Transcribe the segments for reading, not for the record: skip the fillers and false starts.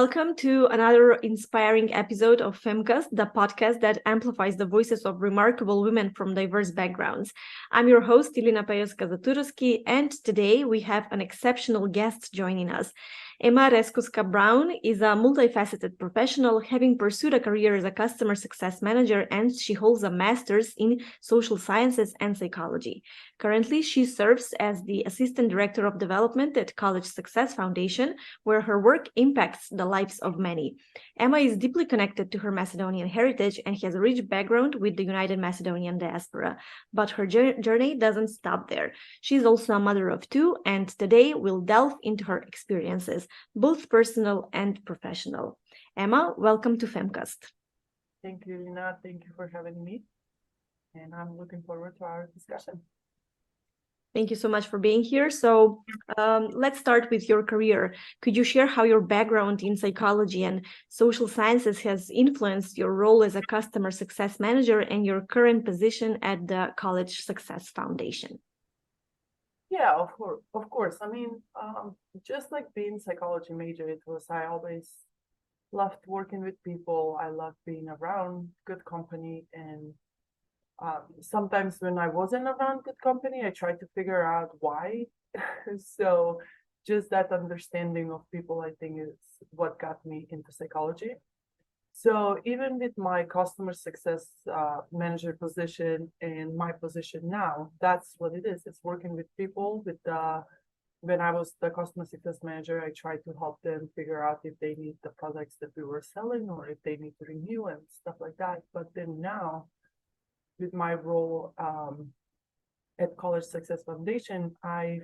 Welcome to another inspiring episode of FEMKAST, the podcast that amplifies the voices of remarkable women from diverse backgrounds. I'm your host, Ema Reskoska Brown, and today we have an exceptional guest joining us. Ema Reskoska Brown is a multifaceted professional, having pursued a career as a customer success manager, and she holds a master's in social sciences and psychology. Currently, she serves as the Assistant Director of Development at College Success Foundation, where her work impacts the lives of many. Ema is deeply connected to her Macedonian heritage and has a rich background with the United Macedonian Diaspora. But her journey doesn't stop there. She's also a mother of two, and today we'll delve into her experiences, both personal and professional. Ema, welcome to FEMKAST. Thank you, Lina. Thank you for having me. And I'm looking forward to our discussion. Thank you so much for being here. So let's start with your career. Could you share how your background in psychology and social sciences has influenced your role as a customer success manager and your current position at the College Success Foundation? Yeah, of course. I mean, just like being psychology major, I always loved working with people. I loved being around good company, and sometimes when I wasn't around good company, I tried to figure out why. So just that understanding of people, I think, is what got me into psychology. So even with my customer success manager position and my position now, that's what it is. It's working with people. When I was the customer success manager, I tried to help them figure out if they need the products that we were selling or if they need to renew and stuff like that. But then now, with my role at College Success Foundation, I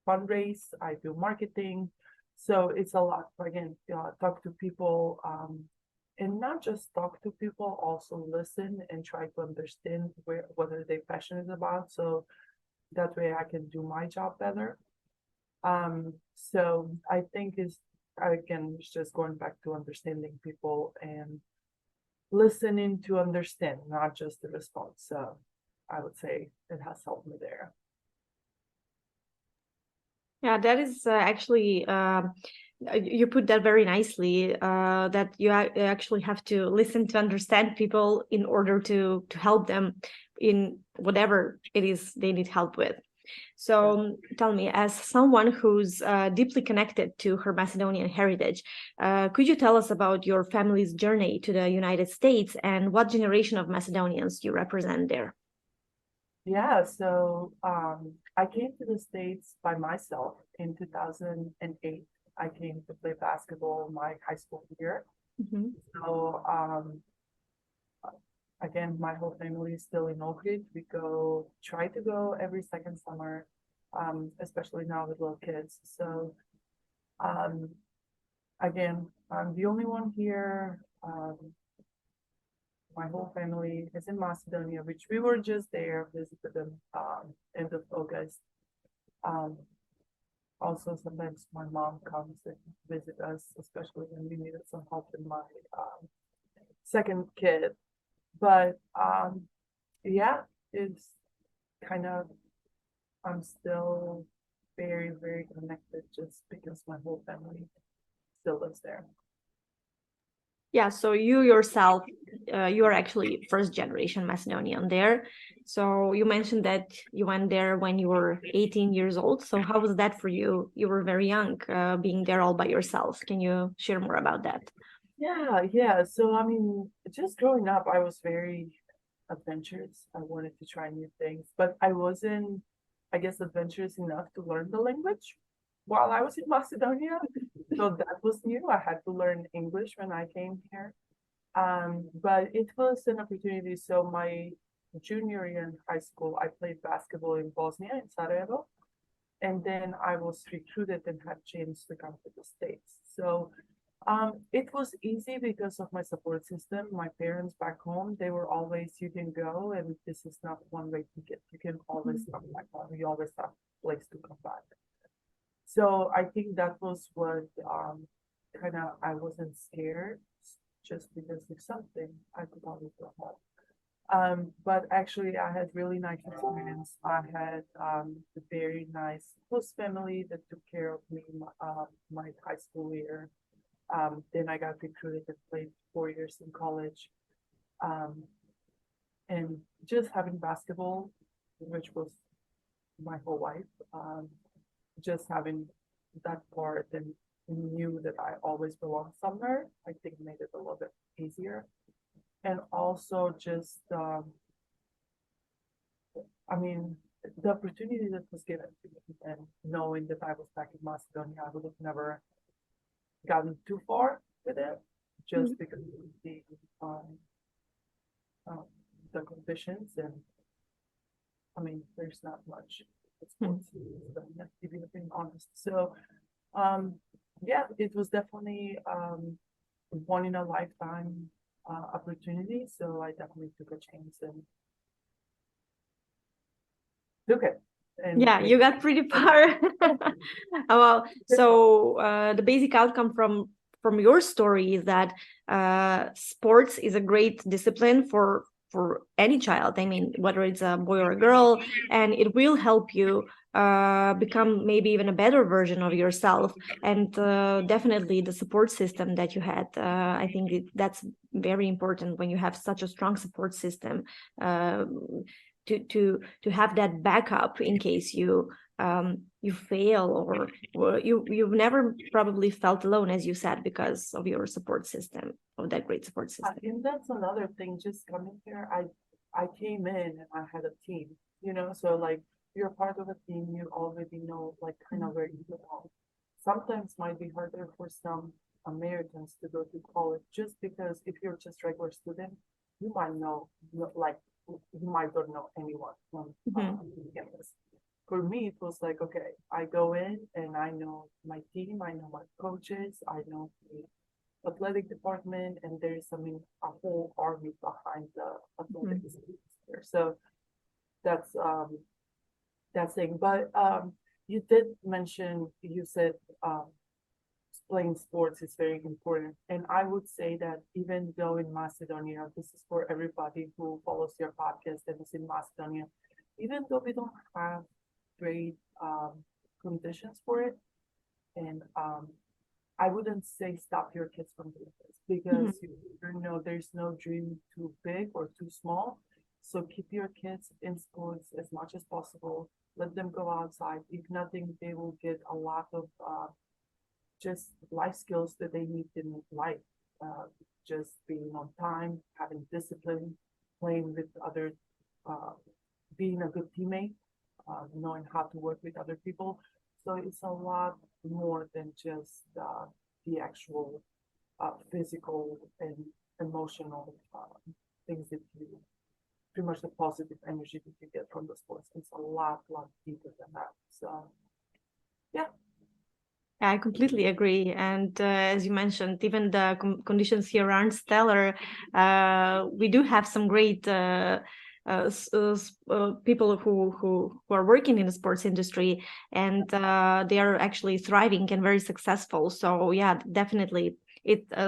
fundraise, I do marketing. So it's a lot, again, talk to people, and not just talk to people, also listen and try to understand what are they passionate about. So that way I can do my job better. So I think it's just going back to understanding people and listening to understand, not just the response. So I would say it has helped me there. Yeah, that is actually, you put that very nicely, that you actually have to listen to understand people in order to help them in whatever it is they need help with. So tell me, as someone who's deeply connected to her Macedonian heritage, could you tell us about your family's journey to the United States and what generation of Macedonians you represent there? Yeah, so I came to the States by myself in 2008. I came to play basketball my high school year. Mm-hmm. So again, my whole family is still in Oak Ridge. We try to go every second summer, especially now with little kids. So again, I'm the only one here. My whole family is in Macedonia, which we were just there, visited them end of August. Also, sometimes my mom comes and visit us, especially when we needed some help in my second kid. But yeah, it's kind of, I'm still very, very connected just because my whole family still lives there. Yeah, so you yourself, you are actually first generation Macedonian there. So you mentioned that you went there when you were 18 years old. So how was that for you? You were very young, being there all by yourself. Can you share more about that? Yeah. So, I mean, just growing up, I was very adventurous. I wanted to try new things, but I wasn't, I guess, adventurous enough to learn the language while I was in Macedonia. So that was new. I had to learn English when I came here. But it was an opportunity. So my junior year in high school, I played basketball in Bosnia, in Sarajevo. And then I was recruited and had chance to come to the States. So it was easy because of my support system. My parents back home, they were always, you can go, and this is not one way ticket. You can always come back home. You always have a place to come back. So I think that was what kind of, I wasn't scared just because of something I could always go home. But actually, I had really nice experience. I had a very nice host family that took care of me my high school year. Then I got recruited and played 4 years in college. Um, and just having basketball, which was my whole life, just having that part and knew that I always belong somewhere, I think made it a little bit easier. And also just, I mean, the opportunity that was given to me and knowing that I was back in Macedonia, I would have never gotten too far with it just because of um, um, the conditions. And I mean, there's not much sports if you're being honest. So, yeah, it was definitely one in a lifetime opportunity. So I definitely took a chance and took it. And Yeah, you got pretty far. Well, so the basic outcome from your story is that sports is a great discipline for any child. I mean, whether it's a boy or a girl, and it will help you become maybe even a better version of yourself. And definitely the support system that you had, I think that's very important when you have such a strong support system. To have that backup in case you fail, or you've never probably felt alone, as you said, because of your support system, of that great support system. And that's another thing. Just coming here, I came in and I had a team. So like you're part of a team, you already know like kind of where you belong. Sometimes might be harder for some Americans to go to college just because if you're just regular student, you might know like you might not know anyone from campus. For me, it was like, okay, I go in and I know my team, I know my coaches, I know the athletic department, and there's a whole army behind the athletics there. So that's thing. But you did mention, you said playing sports is very important. And I would say that even though in Macedonia, this is for everybody who follows your podcast and is in Macedonia, even though we don't have great conditions for it, and I wouldn't say stop your kids from doing this because you know there's no dream too big or too small. So keep your kids in sports as much as possible. Let them go outside. If nothing, they will get a lot of just life skills that they need in life. Just being on time, having discipline, playing with other, being a good teammate, knowing how to work with other people. So it's a lot more than just the actual physical and emotional things that you, pretty much the positive energy that you get from the sports. It's a lot deeper than that. So, yeah. I completely agree. And as you mentioned, even the conditions here aren't stellar. We do have some great people who are working in the sports industry, and they are actually thriving and very successful. So yeah, definitely,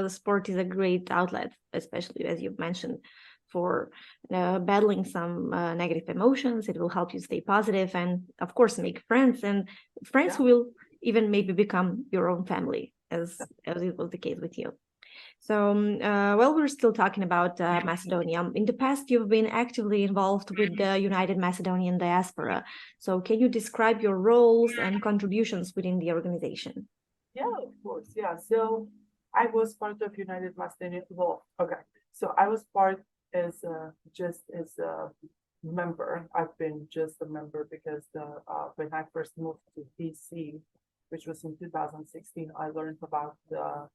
sport is a great outlet, especially as you mentioned, for battling some negative emotions. It will help you stay positive and, of course, make friends, and friends who will even maybe become your own family, as it was the case with you. So, well, we're still talking about Macedonia. In the past, you've been actively involved with the United Macedonian Diaspora. So can you describe your roles and contributions within the organization? Yeah, of course. Yeah. So I was part of United Macedonian. Well, okay. So I was part just as a member. I've been just a member because when I first moved to DC, which was in 2016, I learned about the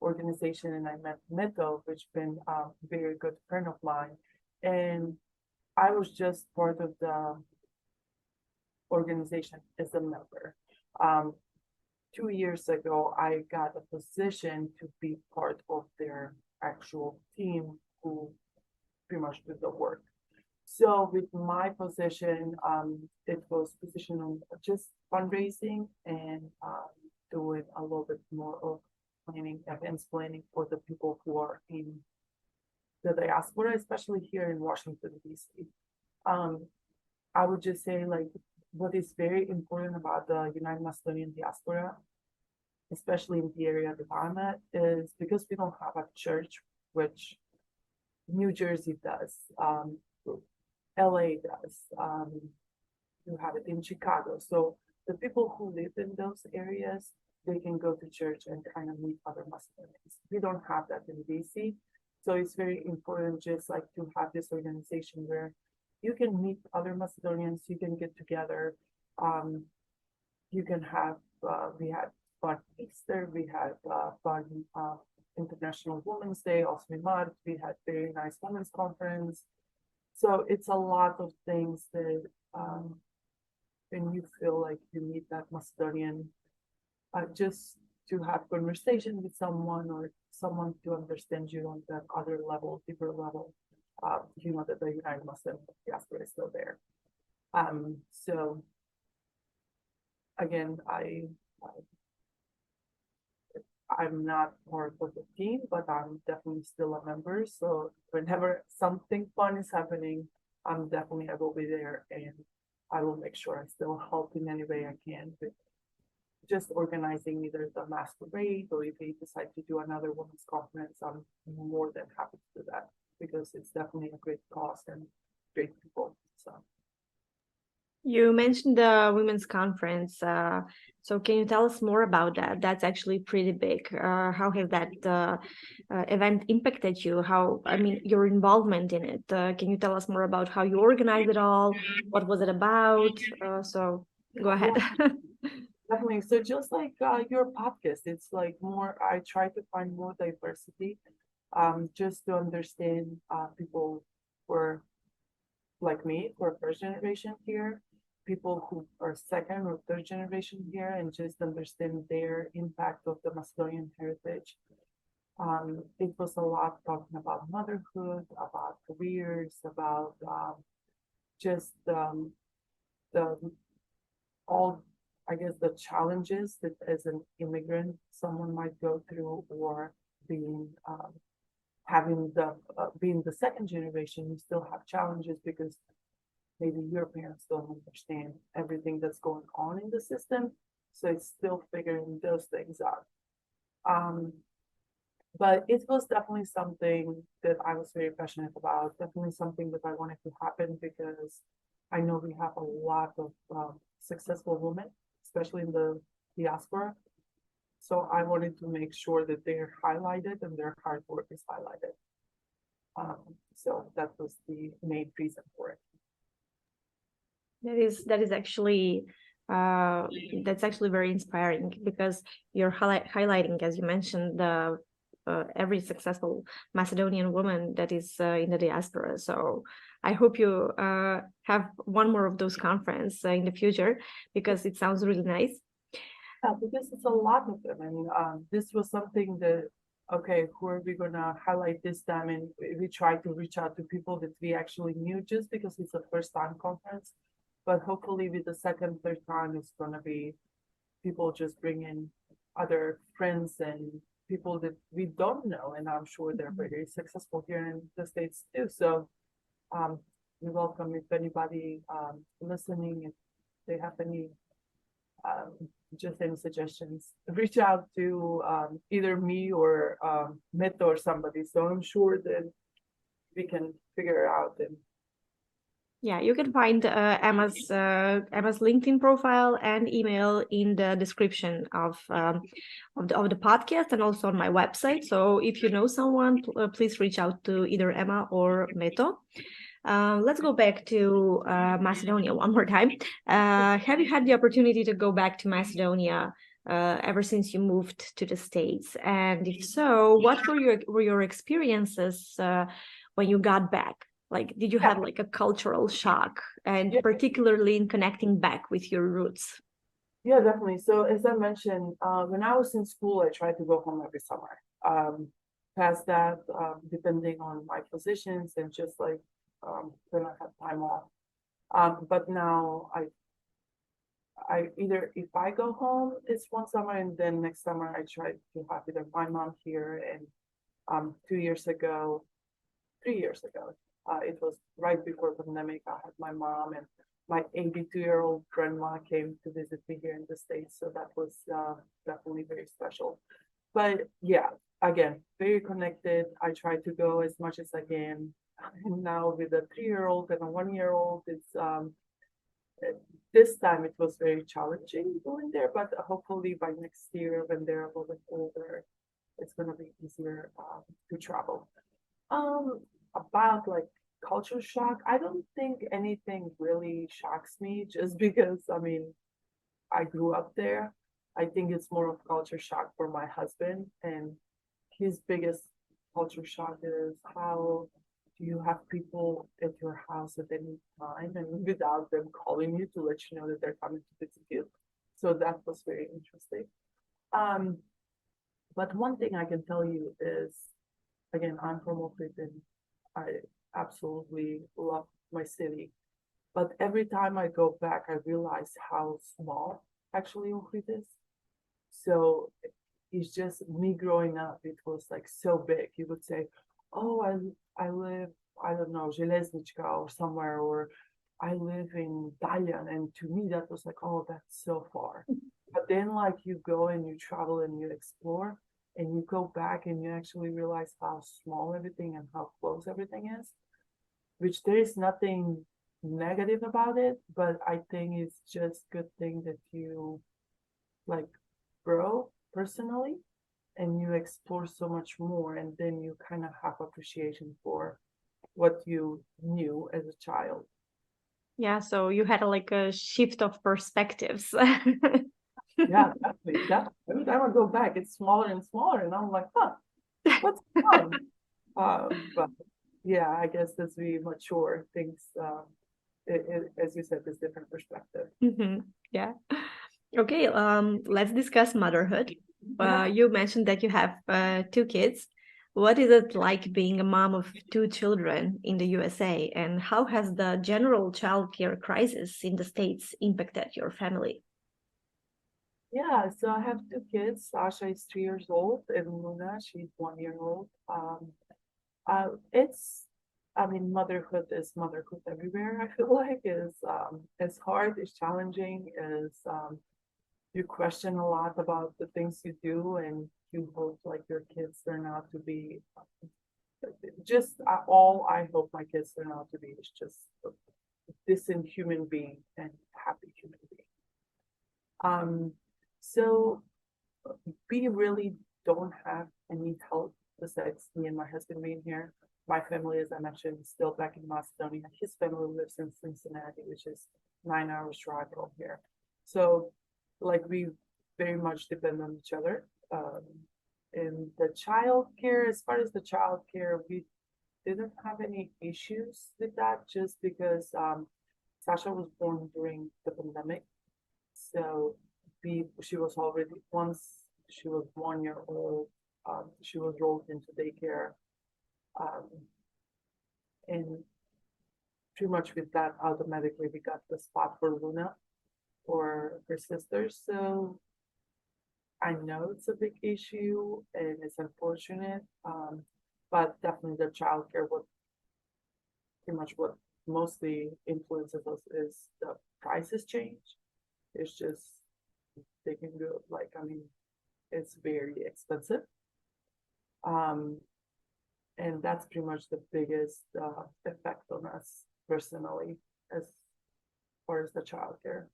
organization and I met Neto, which been a very good friend of mine. And I was just part of the organization as a member. 2 years ago, I got a position to be part of their actual team who pretty much do the work. So with my position, it was position on just fundraising and doing a little bit more of planning, events planning for the people who are in the diaspora, especially here in Washington, D.C. I would just say, like, what is very important about the United Macedonian Diaspora, especially in the area that I'm at, is because we don't have a church, which New Jersey does, LA does, you have it in Chicago. So the people who live in those areas, they can go to church and kind of meet other Macedonians. We don't have that in DC. So it's very important just like to have this organization where you can meet other Macedonians, you can get together. You can have, we had fun Easter, we had fun International Women's Day, 8 Mart, we had very nice women's conference. So it's a lot of things that when you feel like you meet that Macedonian, just to have conversation with someone or someone to understand you on that other level, deeper level, you know that the United Macedonian Diaspora is still there. So again, I'm not part of the team, but I'm definitely still a member. So whenever something fun is happening, I will be there, and I will make sure I still help in any way I can with just organizing either the masquerade, or if they decide to do another women's conference, I'm more than happy to do that because it's definitely a great cause and great people. So You mentioned the women's conference. So can you tell us more about that? That's actually pretty big. How has that event impacted you? I mean, your involvement in it. Can you tell us more about how you organized it all? What was it about? So go ahead. Yeah, definitely. So just like your podcast, it's like more, I try to find more diversity, just to understand people who are like me, who are first generation here, people who are second or third generation here, and just understand their impact of the Macedonian heritage. It was a lot talking about motherhood, about careers, about just the all, I guess, the challenges that as an immigrant someone might go through, or being having the being the second generation, you still have challenges because maybe your parents don't understand everything that's going on in the system. So it's still figuring those things out. But it was definitely something that I was very passionate about, definitely something that I wanted to happen because I know we have a lot of successful women, especially in the diaspora. So I wanted to make sure that they're highlighted and their hard work is highlighted. So that was the main reason for it. That is actually that's actually very inspiring because you're highlighting, as you mentioned, the every successful Macedonian woman that is in the diaspora. So I hope you have one more of those conferences in the future because it sounds really nice. Because it's a lot of them, and this was something that, okay, who are we gonna highlight this time? And we try to reach out to people that we actually knew, just because it's a first time conference. But hopefully with the second, third time, it's gonna be people just bring in other friends and people that we don't know, and I'm sure they're very successful here in the States too. So we welcome if anybody listening, if they have any just any suggestions, reach out to either me or Meto or somebody. So I'm sure that we can figure it out. And yeah, you can find Emma's LinkedIn profile and email in the description of the podcast and also on my website. So if you know someone, please reach out to either Emma or Meto. Let's go back to Macedonia one more time. Have you had the opportunity to go back to Macedonia ever since you moved to the States? And if so, what were your experiences when you got back? Like, did you have like a cultural shock, and particularly in connecting back with your roots? Yeah, definitely. So as I mentioned, when I was in school, I tried to go home every summer. Past that, depending on my positions and just like when I have time off. But now I either, if I go home, it's one summer, and then next summer I try to have either my mom here. And 2 years ago, 3 years ago. It was right before pandemic. I had my mom and my 82-year-old grandma came to visit me here in the States. So that was definitely very special. But yeah, again, very connected. I try to go as much as I can. And now with a 3-year-old and a 1-year-old, it's this time it was very challenging going there, but hopefully by next year when they're a little bit older, it's going to be easier to travel. About like culture shock, I don't think anything really shocks me just because, I mean, I grew up there. I think it's more of culture shock for my husband, and his biggest culture shock is how do you have people at your house at any time and without them calling you to let you know that they're coming to visit you. So that was very interesting. Um, but one thing I can tell you is, again, I'm from Ohrid and I absolutely love my city. But every time I go back, I realize how small actually Ohrid is. So it's just me growing up, it was like so big. You would say, oh, I live, I don't know, Železnička or somewhere, or I live in Daljan. And to me, that was like, oh, that's so far. But then like you go and you travel and you explore and you go back and you actually realize how small everything and how close everything is, which there is nothing negative about it, but I think it's just good thing that you like grow personally and you explore so much more, and then you kind of have appreciation for what you knew as a child. Yeah, so you had like a shift of perspectives. Yeah, definitely. Every time I go back, it's smaller and smaller, and I'm like, huh, what's fun? But yeah, I guess as we mature, things, as you said, there's different perspective. Yeah. Okay, let's discuss motherhood. You mentioned that you have 2 kids. What is it like being a mom of 2 children in the USA, and how has the general childcare crisis in the States impacted your family? Yeah, so I have 2 kids. Sasha is 3 years old, and Luna, she's 1 year old. It's, I mean, motherhood is motherhood everywhere. I feel like is hard, is challenging, is you question a lot about the things you do, and you hope like your kids turn out to be just all I hope my kids turn out to be is just a decent human being and happy human being. So we really don't have any help besides me and my husband being here. My family, as I mentioned, is still back in Macedonia. His family lives in Cincinnati, which is 9 hours drive from here. So, like, we very much depend on each other. In the child care, as far as the child care, we didn't have any issues with that just because Sasha was born during the pandemic. So she was already, once she was 1 year old, she was rolled into daycare. And pretty much with that, automatically we got the spot for Luna or her sisters. So I know it's a big issue and it's unfortunate, but definitely the childcare, what pretty much what mostly influences us is the prices change. It's just they can go like, I mean, it's very expensive. And that's pretty much the biggest effect on us personally as far as the childcare.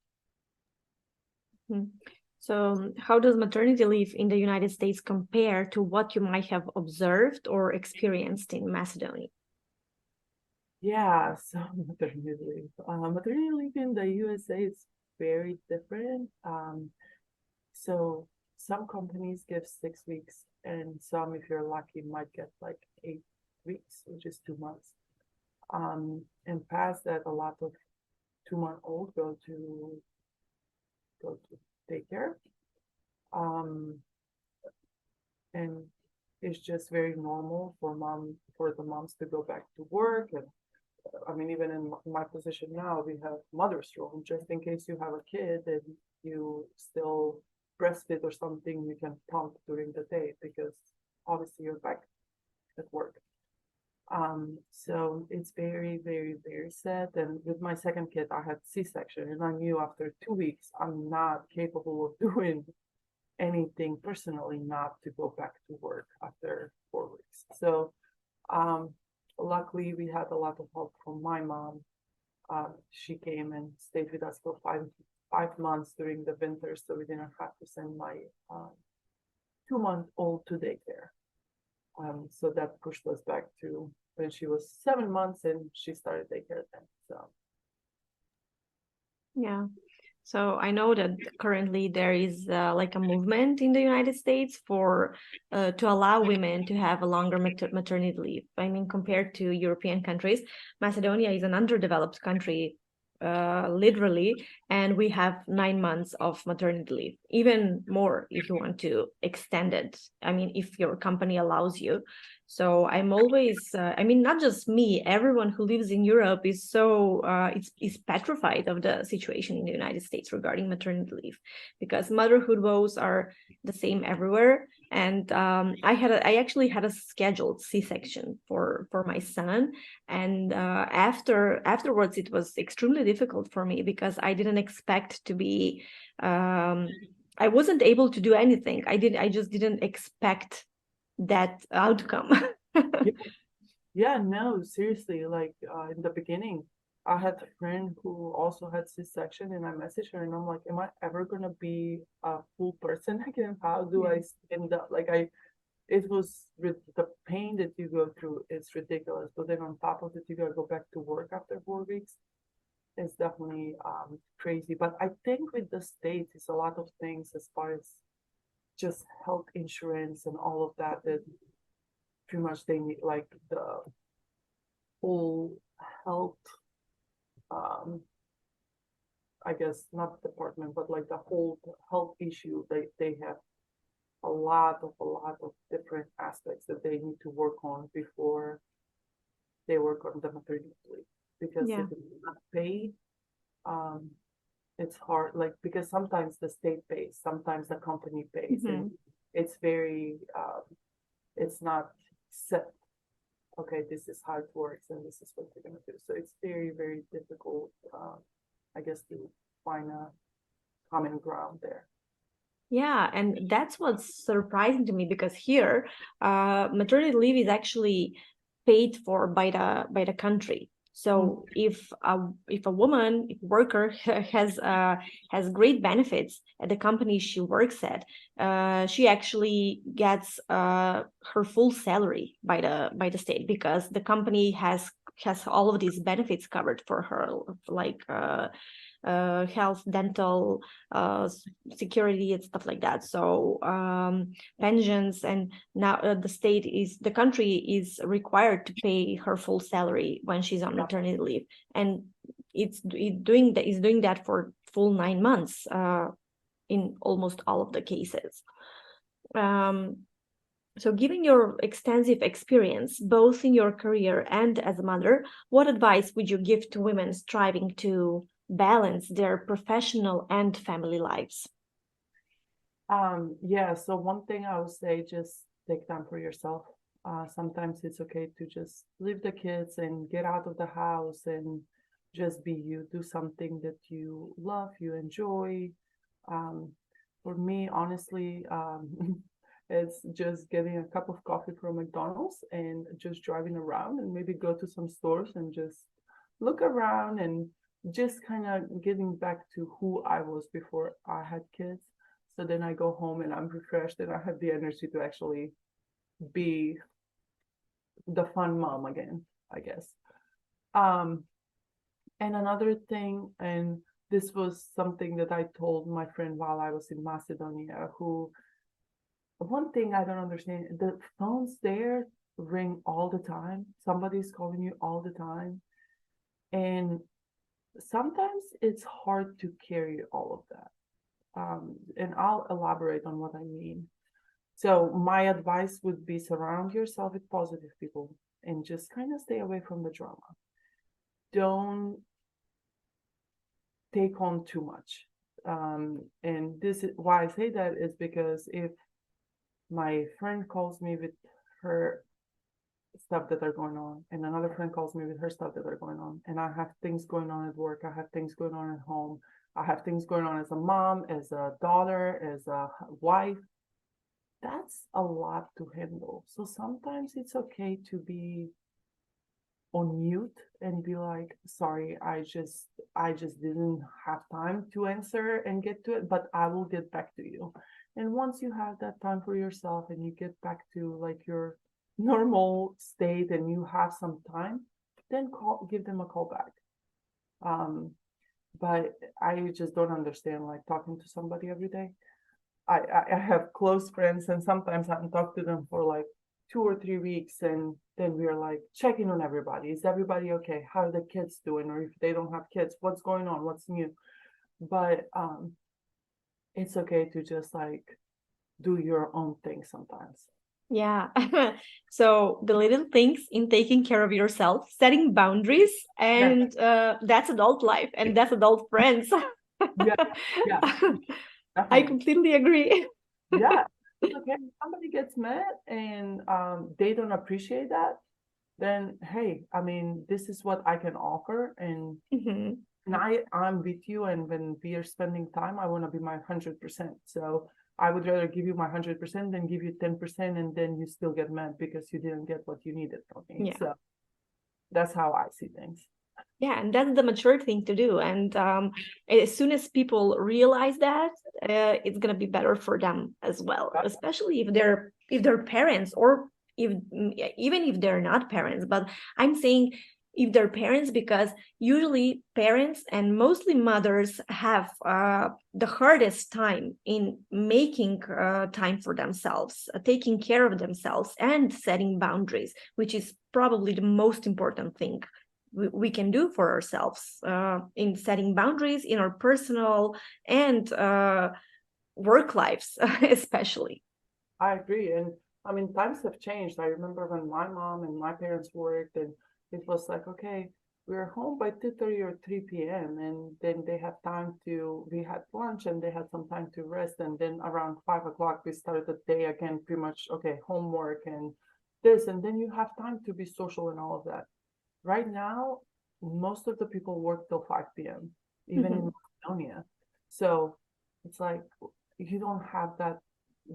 So how does maternity leave in the United States compare to what you might have observed or experienced in Macedonia? Yeah, so maternity leave. Maternity leave in the USA is very different. So some companies give 6 weeks, and some, if you're lucky, might get like 8 weeks, which is 2 months. And past that, a lot of 2-month-old go to daycare. And it's just very normal for the moms to go back to work. And I mean, even in my position now, we have mother's room just in case you have a kid and you still breastfeed or something, you can pump during the day because obviously you're back at work. So it's very, very, very sad. And with my second kid, I had C-section, and I knew after 2 weeks I'm not capable of doing anything personally, not to go back to work after 4 weeks. So luckily we had a lot of help from my mom. She came and stayed with us for five months during the winter, so we didn't have to send my 2-month-old to daycare. So that pushed us back to when she was 7 months and she started daycare then. So Yeah. So I know that currently there is like a movement in the United States for to allow women to have a longer maternity leave. I mean, compared to European countries, Macedonia is an underdeveloped country, literally, and we have 9 months of maternity leave, even more if you want to extend it. I mean, if your company allows you. So I'm always, I mean, not just me, everyone who lives in Europe is so, it's petrified of the situation in the United States regarding maternity leave, because motherhood woes are the same everywhere. And I actually had a scheduled C-section for my son. And afterwards, it was extremely difficult for me because I didn't expect to be, I wasn't able to do anything. I just didn't expect that outcome. yeah, no, seriously, like in the beginning, I had a friend who also had C-section, and I messaged her and I'm like, am I ever gonna be a full person again? How do I end up like it was the pain that you go through is ridiculous. But then on top of it, you gotta go back to work after 4 weeks. It's definitely crazy. But I think with the States, it's a lot of things as far as just health insurance and all of that that pretty much they need, like the whole health, um, I guess not department, but like the whole health issue. They have a lot of different aspects that they need to work on before they work on the maternity leave. Because Yeah. if it's not paid, um, it's hard. Like because sometimes the state pays, sometimes the company pays, and it's very it's not set. Okay, this is how it works, and this is what you're gonna do. So it's very, very difficult, I guess, to find a common ground there. Yeah, and that's what's surprising to me, because here, maternity leave is actually paid for by the country. So if a woman, if worker has great benefits at the company she works at, she actually gets her full salary by the state, because the company has all of these benefits covered for her, like health, dental, security, and stuff like that. So pensions, and now the country is required to pay her full salary when she's on maternity leave, and it's doing that for full 9 months in almost all of the cases. So given your extensive experience, both in your career and as a mother, what advice would you give to women striving to balance their professional and family lives? Yeah, so one thing I would say, just take time for yourself. Sometimes it's okay to just leave the kids and get out of the house and just be you, do something that you love, you enjoy. For me, honestly, it's just getting a cup of coffee from McDonald's and just driving around, and maybe go to some stores and just look around and just kind of getting back to who I was before I had kids. So then I go home and I'm refreshed and I have the energy to actually be the fun mom again, I guess. Um, and another thing, and this was something that I told my friend while I was in Macedonia, who, one thing I don't understand, the phones there ring all the time. Somebody's calling you all the time. And sometimes it's hard to carry all of that. And I'll elaborate on what I mean. So my advice would be, surround yourself with positive people and just kind of stay away from the drama. Don't take on too much. And this is why I say that is because if my friend calls me with her stuff that are going on, and another friend calls me with her stuff that are going on, and I have things going on at work, I have things going on at home, I have things going on as a mom, as a daughter, as a wife. That's a lot to handle. So sometimes it's okay to be on mute and be like, sorry, I just didn't have time to answer and get to it, but I will get back to you. And once you have that time for yourself and you get back to like your normal state and you have some time, then give them a call back. But I just don't understand like talking to somebody every day. I have close friends, and sometimes I can talk to them for like 2 or 3 weeks, and then we're like checking on everybody. Is everybody okay? How are the kids doing? Or if they don't have kids, what's going on? What's new? But it's okay to just like do your own thing sometimes. Yeah. So the little things in taking care of yourself, setting boundaries, and that's adult life, and that's adult friends. Yeah, yeah, I definitely. completely agree. Yeah, it's okay. If somebody gets mad and they don't appreciate that, then hey, I mean, this is what I can offer, and Mhm. I'm with you, and when we are spending time, I want to be my 100%. So I would rather give you my 100% than give you 10%, and then you still get mad because you didn't get what you needed from me. Yeah. So that's how I see things. Yeah, and that's the mature thing to do. And as soon as people realize that, it's gonna be better for them as well, especially if they're parents, or if even if they're not parents. But I'm saying if they're parents, because usually parents and mostly mothers have the hardest time in making time for themselves, taking care of themselves, and setting boundaries, which is probably the most important thing we can do for ourselves in setting boundaries in our personal and work lives, especially. I agree. And I mean, times have changed. I remember when my mom and my parents worked, and it was like, okay, we're home by 2:30 or 3 p.m. And then they had time we had lunch and they had some time to rest. And then around 5 o'clock, we started the day again, pretty much, okay, homework and this. And then you have time to be social and all of that. Right now, most of the people work till 5 p.m., even in Macedonia. So it's like you don't have that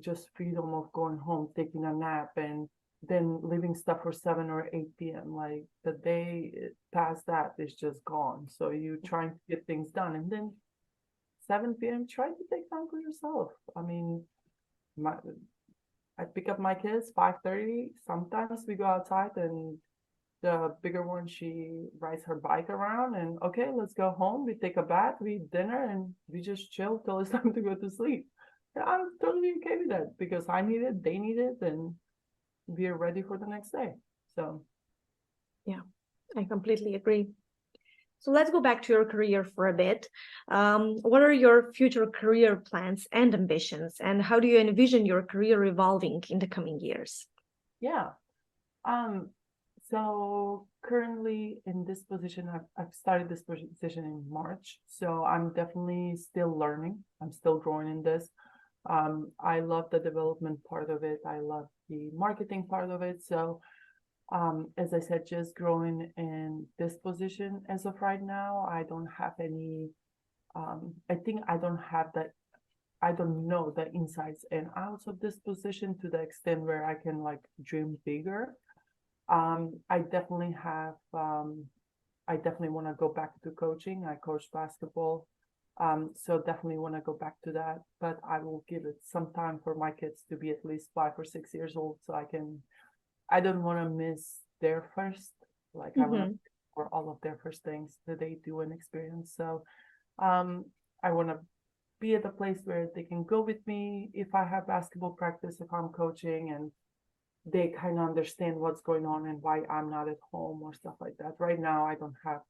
just freedom of going home, taking a nap, and then leaving stuff for 7 or 8 p.m. Like the day past that is just gone. So you're trying to get things done. And then 7 p.m., try to take time for yourself. I mean, I pick up my kids 5:30. Sometimes we go outside, and the bigger one, she rides her bike around, and okay, let's go home. We take a bath, we eat dinner, and we just chill till it's time to go to sleep. And I'm totally okay with that because I need it, they need it, and we're ready for the next day. So Yeah, I completely agree. So let's go back to your career for a bit. What are your future career plans and ambitions, and how do you envision your career evolving in the coming years? yeah. So currently in this position, I've started this position in March. So I'm definitely still learning. I'm still growing in this. I love the development part of it. I love the marketing part of it. So as I said, just growing in this position as of right now. I don't have any, I think I don't have that, I don't know the insights and outs of this position to the extent where I can like dream bigger. I definitely have, I definitely want to go back to coaching. I coach basketball. So definitely want to go back to that, but I will give it some time for my kids to be at least 5 or 6 years old. So I don't want to miss their first, like I want to for all of their first things that they do and experience. So, I want to be at a place where they can go with me if I have basketball practice, if I'm coaching, and they kind of understand what's going on and why I'm not at home or stuff like that. Right now, I don't have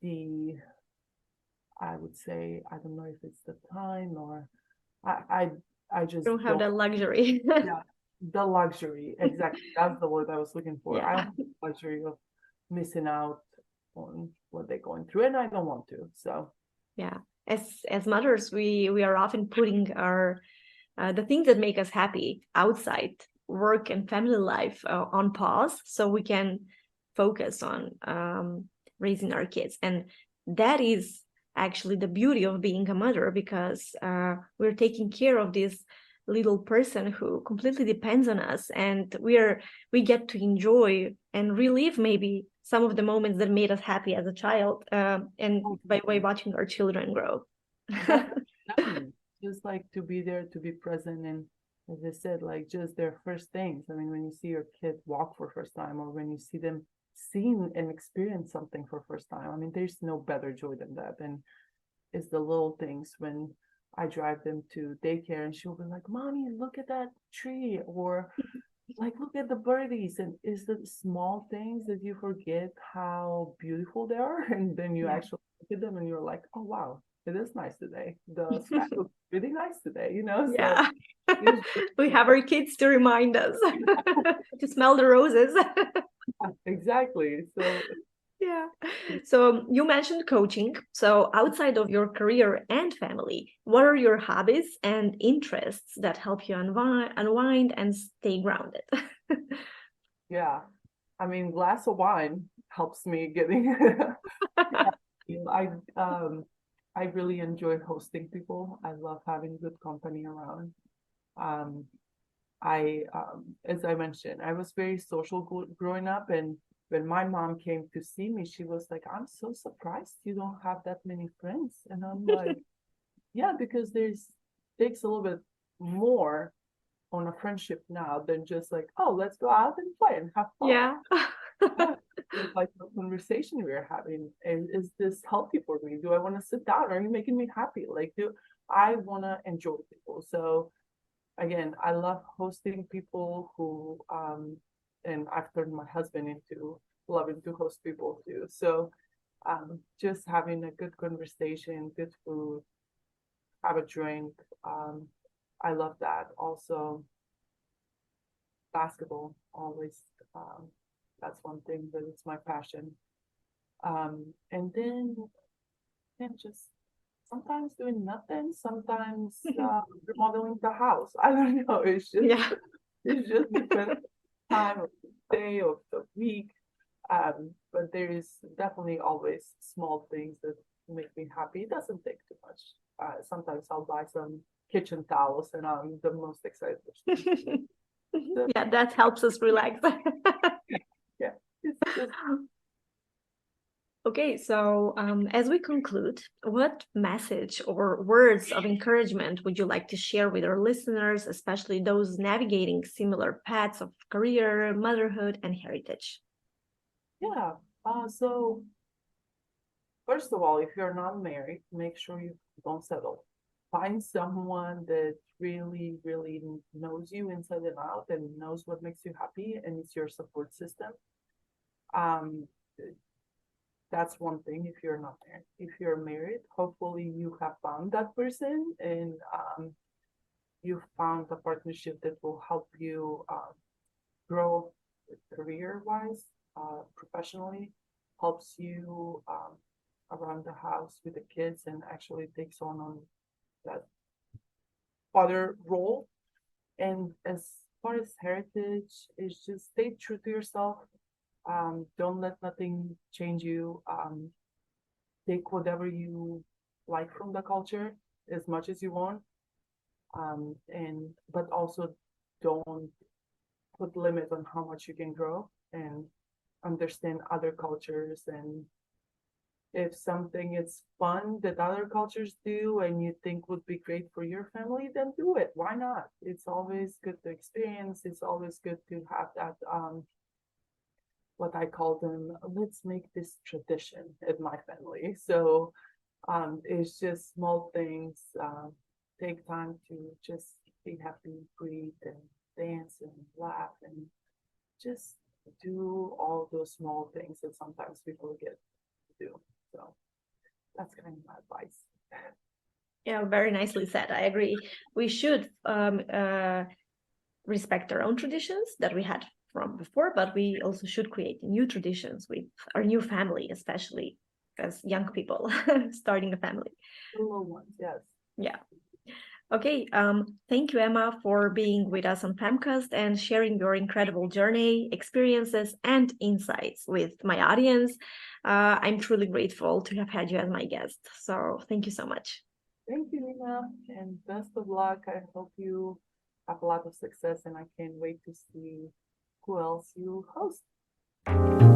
the, I would say, I don't know if it's the time or I just You don't have the luxury. yeah, the luxury. Exactly. That's the word I was looking for. I Yeah. don't have the luxury of missing out on what they're going through, and I don't want to. So Yeah. As mothers, we are often putting our the things that make us happy outside work and family life on pause so we can focus on raising our kids. And that is actually the beauty of being a mother, because we're taking care of this little person who completely depends on us, and we get to enjoy and relive maybe some of the moments that made us happy as a child, and by watching our children grow. Definitely. Just like to be there, to be present, and as I said, like just their first things. I mean, when you see your kid walk for first time, or when you see them seen and experience something for first time, I mean, there's no better joy than that. And it's the little things when I drive them to daycare and she'll be like, "Mommy, look at that tree," or like, "Look at the birdies." And it's the small things that you forget how beautiful they are. And then you actually look at them and you're like, "Oh, wow, it is nice today. The sky looks really nice today," you know? Yeah. So we have our kids to remind us to smell the roses. exactly. So Yeah. So you mentioned coaching. So outside of your career and family, what are your hobbies and interests that help you unwind and stay grounded? yeah, I mean, glass of wine helps me getting. Yeah, I really enjoy hosting people. I love having good company around. Um, as I mentioned, I was very social growing up, and when my mom came to see me, she was like, "I'm so surprised you don't have that many friends." And I'm like, "Yeah, because there's takes a little bit more on a friendship now than just like, oh, let's go out and play and have fun." Yeah. It's like the conversation we're having, and is this healthy for me? Do I want to sit down? Are you making me happy? Like, do I want to enjoy people? So again, I love hosting people who and I've turned my husband into loving to host people too. So just having a good conversation, good food, have a drink. um I love that. Also basketball, always. um that's one thing that it's my passion. And then just sometimes doing nothing, sometimes remodeling the house. I don't know. Yeah. It's just depends time of the day of the week. But there is definitely always small things that make me happy. It doesn't take too much. Sometimes I'll buy some kitchen towels and I'm the most excited person. So, Yeah, that helps us relax. yeah, it's just Okay, so as we conclude, what message or words of encouragement would you like to share with our listeners, especially those navigating similar paths of career, motherhood, and heritage? yeah. So first of all, if you're not married, make sure you don't settle. Find someone that really, really knows you inside and out and knows what makes you happy and it's your support system. Um, that's one thing if you're not married. If you're married, hopefully you have found that person and you found a partnership that will help you grow career-wise, professionally, helps you around the house with the kids and actually takes on that father role. And as far as heritage, is just stay true to yourself. Don't let nothing change you. Take whatever you like from the culture as much as you want. And but also don't put limit on how much you can grow and understand other cultures. And if something is fun that other cultures do and you think would be great for your family, then do it. Why not? It's always good to experience. It's always good to have that what I call them, let's make this tradition in my family. So it's just small things. Take time to just be happy, breathe, and dance and laugh, and just do all those small things that sometimes people forget to do. So that's kind of my advice. Yeah, very nicely said. I agree. We should respect our own traditions that we had from before, but we also should create new traditions with our new family, especially as young people starting a family. The little ones, yes. Yeah. Okay, thank you, Emma, for being with us on FEMKAST and sharing your incredible journey, experiences, and insights with my audience. I'm truly grateful to have had you as my guest. So thank you so much. Thank you, Nina, and best of luck. I hope you have a lot of success, and I can't wait to see who else you host.